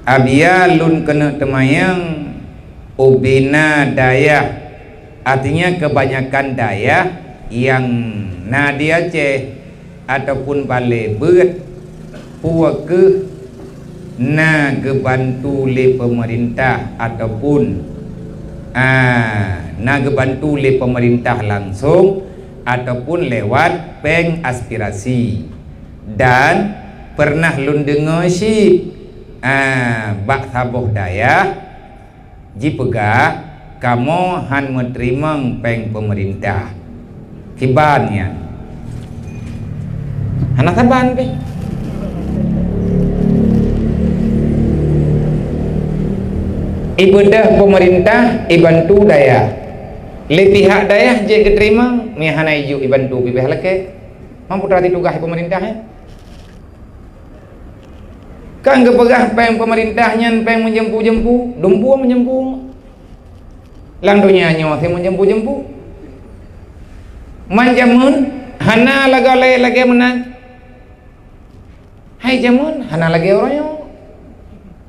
Abialun kena temayang ubina dayah, artinya kebanyakan dayah yang di Aceh ataupun balik berat puak ke gebantu le pemerintah ataupun gebantu le pemerintah langsung ataupun lewat peng aspirasi. Dan pernah lun dengar si bak saboh dayah jipegah kamu han menerima peng pemerintah kibannya anak saban pe ibadah pemerintah ibantu dayah le pihak dayah je keterima mi hana iju ibantu pihak leke mampu terhati tugas pemerintahnya kan kepegah peng pemerintahnya peng menjempu-jempu dumpu menjempu lang dunia nyawa si menjempu-jempu manjamun hana lagi menang hai jamun hana lagi orangnya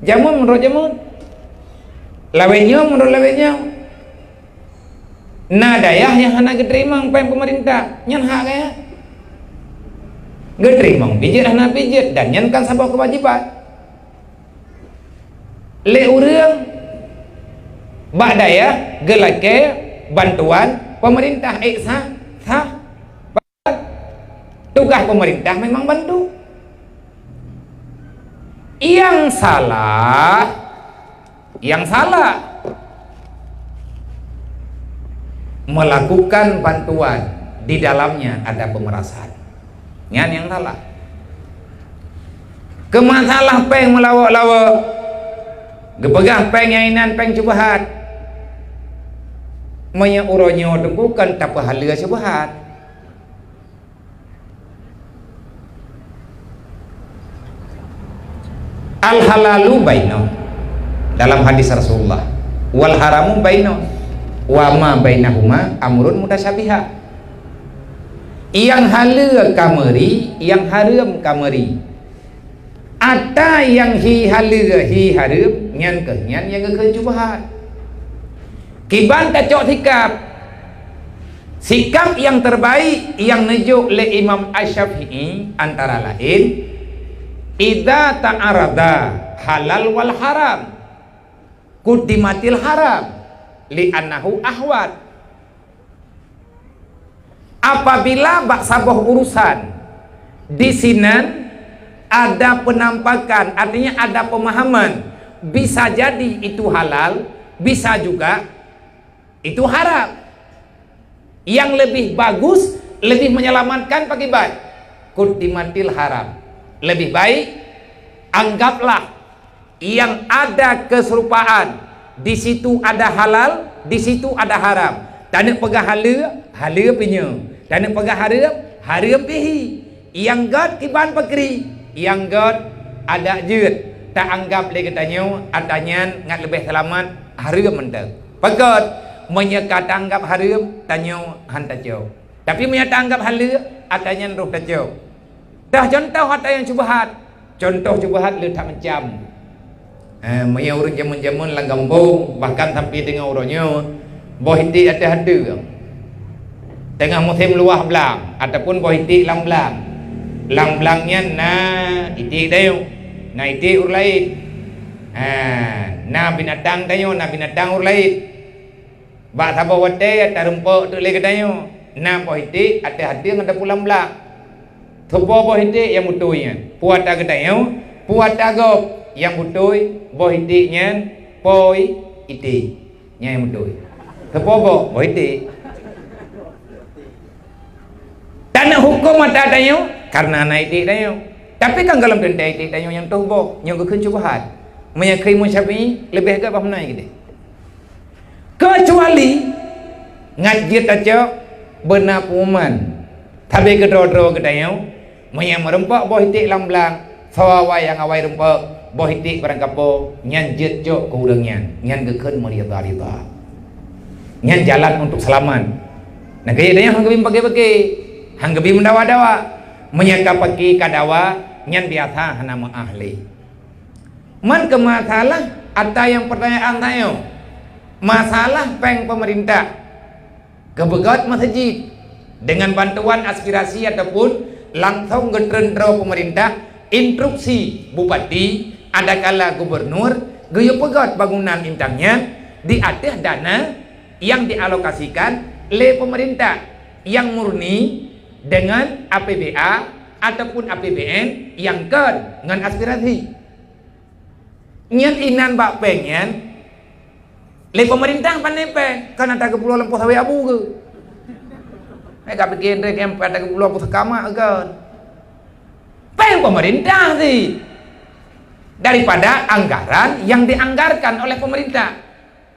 jamun menurut jamun lawennya menurut lawennya dayah yang hana keterima peng pemerintah nyan hak kaya keterima pijit hana pijit dan nyan kan sebuah kewajiban le urang bak dayah gelake bantuan pemerintah sah tugas pemerintah memang bantu. Yang salah melakukan bantuan di dalamnya ada pemerasan. Yang salah kemasalah peng melawak-lawak gepegah peng yainan peng cubahat menya uronyo dengkukan tak pahala cubahat al halalu baino dalam hadis Rasulullah wal haramu baino wa ma bainahuma amrun mutasyabiha yang halal kamari yang haram kamari ada yang hi halal hi haram nyan yang ke cubahat kiban tacok sikap yang terbaik yang nejuk le Imam Asy-Syafi'i antara lain idza ta'arada halal wal haram quddimatil haram li annahu ahwat. Apabila bak saboh urusan di sinan ada penampakan, artinya ada pemahaman, bisa jadi itu halal, bisa juga itu haram. Yang lebih bagus, lebih menyelamatkan bagi baik quddimatil haram. Lebih baik anggaplah yang ada keserupaan, di situ ada halal, di situ ada haram. Tak nak pegang halal punya, tak nak pegang haram pihi. Yang god kiban pakri, yang god ada jut, tak anggap lagi katanya ngat lebih selamat haram mentek. Pakat menyekat anggap haram tanya hantar jauh. Tapi menyata anggap halal atanya roh tak jauh. Dah contoh harta yang cubahat. Contoh cubahat letak macam maya urang jamun-jamun lang kampung, bahkan sampai dengan orangnya boh hiti ada tengah musim luah belang ataupun boh hiti lang belangnya hiti dayo hiti urlaid binatang dayo binatang urlaid bak sabar wate ada rumput tu lagi dayo boh hiti ada ada pulang belang tupo boh hiti yang mutunya puat ada dayo puat agop yang mutui boh hitinya poi iti nya yang mutui kepobo boh hiti tanah hukum ada dayo karena anak iti dayo tapi kan dalam tenda iti dayo yang tubo yang keun cubahat menyakri musyafi lebih agak paham naik gitu kecuali ngajit aja benar pengumuman tapi kedua-dua dayo menyang merempak boh hiti lambelang sawawai yang awai rempak boh hiti barang kapo nyan jet jok ke urangnya nyan gekeun merida-rida nyan jalan untuk selamat nah kaya danya hang gebim pagi-pagi hang gebim mendawa-dawa menyaka pagi kadawa nyan biasa hana ahli Man ke masalah ada yang pertanyaan tayo. Masalah peng pemerintah kebegat masjid dengan bantuan aspirasi ataupun langsung getrendro pemerintah instruksi bupati ada kala gubernur gaya pegat bangunan intangnya di atas dana yang dialokasikan oleh pemerintah yang murni dengan APBA ataupun APBN yang kan dengan aspirasi nyat inan bak pengen le pemerintah pandai pe kan ada ke pulau lempoh sawi abu ke mereka bikin rek yang pada ke pulau lempoh sekama kan peng pemerintah sih daripada anggaran yang dianggarkan oleh pemerintah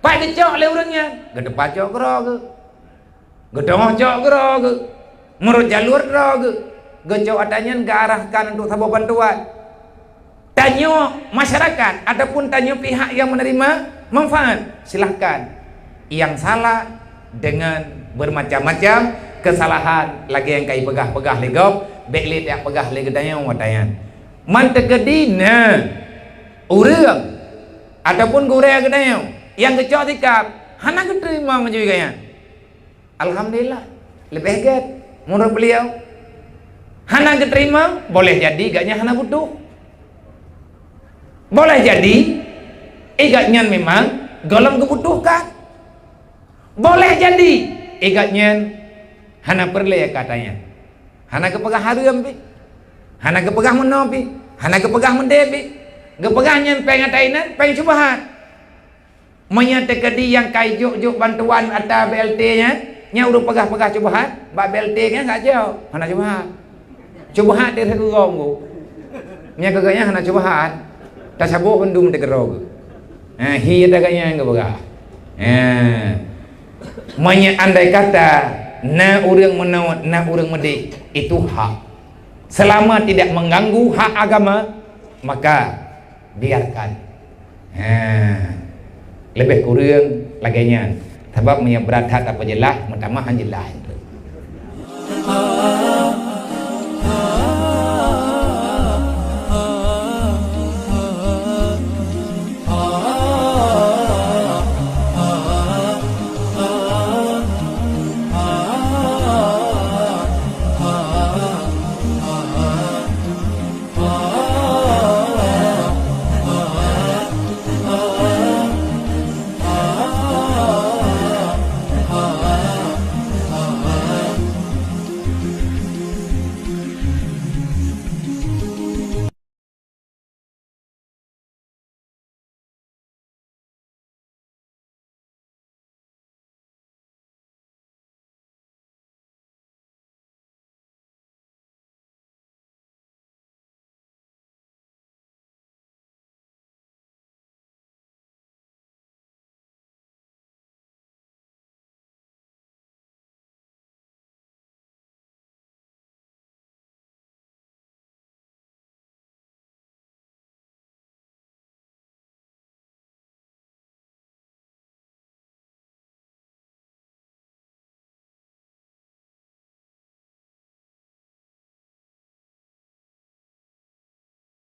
pak dicok oleh orangnya gede pacok kero ke gede ngocok kero ke menurut jalur kero ke gecok adanya diarahkan untuk sebuah bantuan tanya masyarakat ataupun tanya pihak yang menerima manfaat silahkan yang salah dengan bermacam-macam kesalahan lagi yang kai pegah-pegah legop beklit yang pegah legedanya watayan mantekedina urang ataupun guraya gedanya yang kecok tikap hana keterima menjuganya alhamdulillah lebih hebat menurut beliau hana keterima boleh jadi gaknya hana butuh boleh jadi igatnya memang golong kebutuhkan boleh jadi igatnya hana perle katanya hana kepegah harum pi hana kepegah menopi hana kepegah mendebi kepegahnya pengatainan pengen cubahan menyatakan yang kai juk bantuan atau BLT nya nya udah pegah-pegah cubahan bak BLT nya enggak jauh hana cubahan dia segorong go nya kagaknya hana cubahan tak sabuh pendum tegerog hiya daganya enggak begah andai kata na urang menawat na urang mede itu hak selama tidak mengganggu hak agama maka biarkan lebih kurang laginya sebab berat hak apa jelas mentamahan jelas